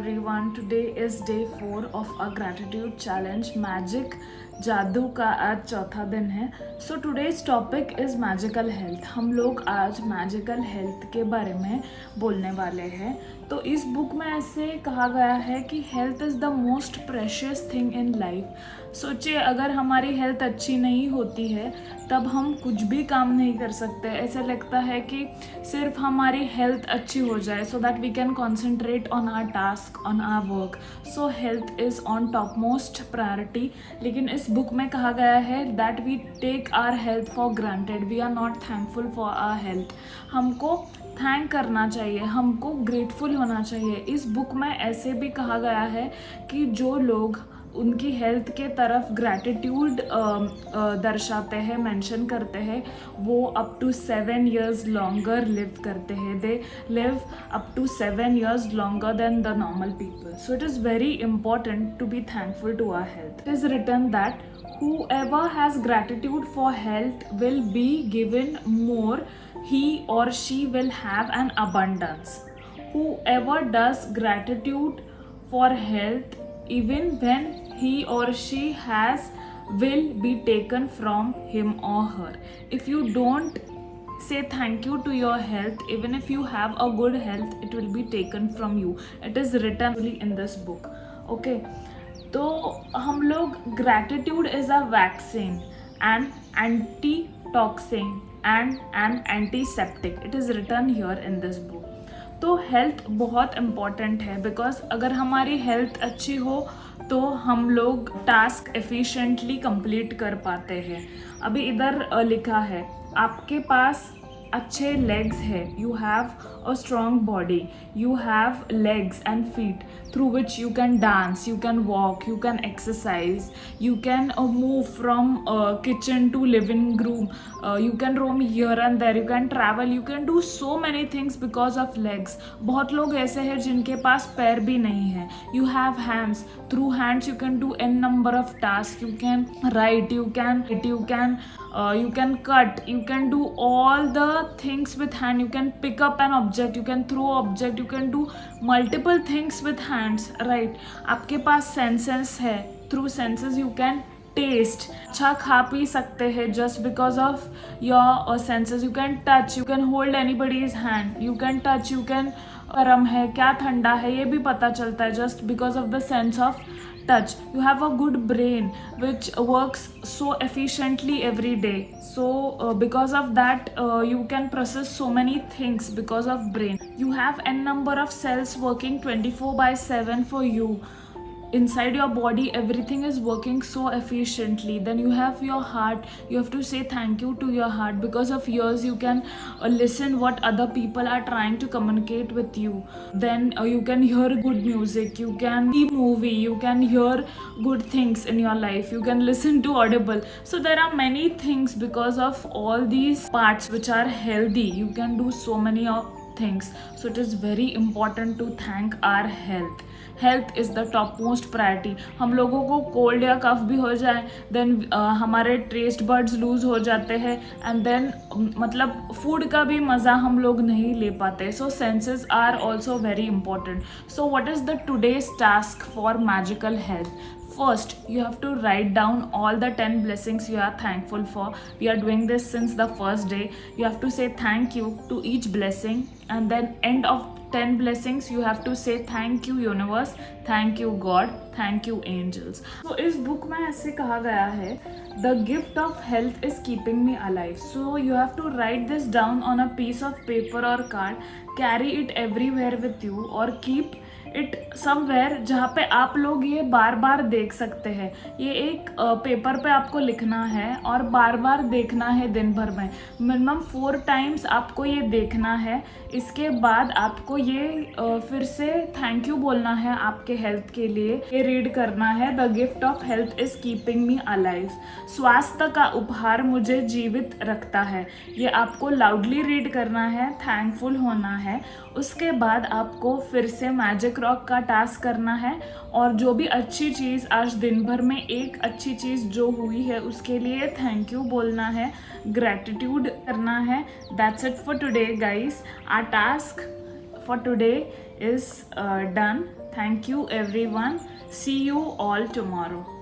Everyone, today is day 4 of our gratitude challenge magic जादू का आज चौथा दिन है. So today's topic is magical health. हम लोग आज मैजिकल हेल्थ के बारे में बोलने वाले हैं. तो इस बुक में ऐसे कहा गया है कि health is the most precious thing in life. सोचिए, अगर हमारी हेल्थ अच्छी नहीं होती है तब हम कुछ भी काम नहीं कर सकते. ऐसा लगता है कि सिर्फ हमारी हेल्थ अच्छी हो जाए so that we can concentrate on our task, on our work. So health is on top most priority. लेकिन इस बुक में कहा गया है that we take our health for granted. We are not thankful for our health. हमको thank करना चाहिए, हमको ग्रेटफुल होना चाहिए. इस बुक में ऐसे भी कहा गया है कि जो लोग उनकी हेल्थ के तरफ ग्रैटिट्यूड दर्शाते हैं, मेंशन करते हैं, वो up to 7 years longer live करते हैं. They live up to 7 years longer than the normal people. So it is very important to be thankful to our health. It is written that whoever has gratitude for health will be given more. He or she will have an abundance. Whoever does gratitude for health, even when he or she has, will be taken from him or her. If you don't say thank you to your health, even if you have a good health, it will be taken from you. It is written in this book. Okay. तो हम लोग gratitude is a vaccine and anti toxin and an antiseptic. It is written here in this book. तो health बहुत important है because अगर हमारी health अच्छी हो तो हम लोग टास्क एफिशिएंटली कंप्लीट कर पाते हैं. अभी इधर लिखा है आपके पास अच्छे लेग्स है. You have a strong body. You have legs and feet through which you can dance, you can walk, you can exercise, you can move from kitchen to living room, you can roam here and there, you can travel, you can do so many things because of legs. बहुत लोग ऐसे हैं जिनके पास पैर भी नहीं है. You have hands. Through hands you can do n number of tasks. You can write, you can cut, you can do all the things with hand. You can pick up an object, you can throw object, you can do multiple things with hands, right? आपके पास senses है. Through senses you can taste. अच्छा खा P सकते हैं just because of your senses. You can touch, you can hold anybody's hand, you can touch, you can गर्म है क्या ठंडा है ये भी पता चलता है just because of the sense of touch. You have a good brain which works so efficiently every day. So because of that you can process so many things because of brain. You have n number of cells working 24/7 for you. Inside your body everything is working so efficiently. Then you have your heart. You have to say thank you to your heart. Because of yours you can listen what other people are trying to communicate with you. Then you can hear good music, you can see movie, you can hear good things in your life, you can listen to audible. So there are many things because of all these parts which are healthy. You can do so many things. So it is very important to thank our health. Health is the top most priority. हम लोगों को cold या कफ भी हो जाए then हमारे taste buds loose हो जाते हैं एंड देन मतलब फूड का भी मज़ा हम लोग नहीं ले पाते. So senses are also very important. So what is the today's task for magical health? First, you have to write down all the 10 blessings you are thankful for. We are doing this since the first day. You have to say thank you to each blessing, and then end of 10 blessings you have to say thank you universe, thank you God, thank you angels. So इस book में ऐसे कहा गया है the gift of health is keeping me alive. So you have to write this down on a piece of paper or card, carry it everywhere with you or keep it somewhere जहाँ पे आप लोग ये बार बार देख सकते हैं. ये एक पेपर पे आपको लिखना है और बार बार देखना है दिन भर में. मिनिमम 4 times आपको ये देखना है. इसके बाद आपको ये फिर से थैंक यू बोलना है आपके हेल्थ के लिए. ये रीड करना है the gift of health is keeping me alive. स्वास्थ्य का उपहार मुझे जीवित रखता है. ये आपको लाउडली रीड करना है, थैंकफुल होना है. उसके बाद आपको फिर से मैजिक रॉक का टास्क करना है और जो भी अच्छी चीज़ आज दिन भर में एक अच्छी चीज़ जो हुई है उसके लिए थैंक यू बोलना है, ग्रैटिट्यूड करना है. That's it for today guys. Our task for today is done. Thank you everyone. See you all tomorrow.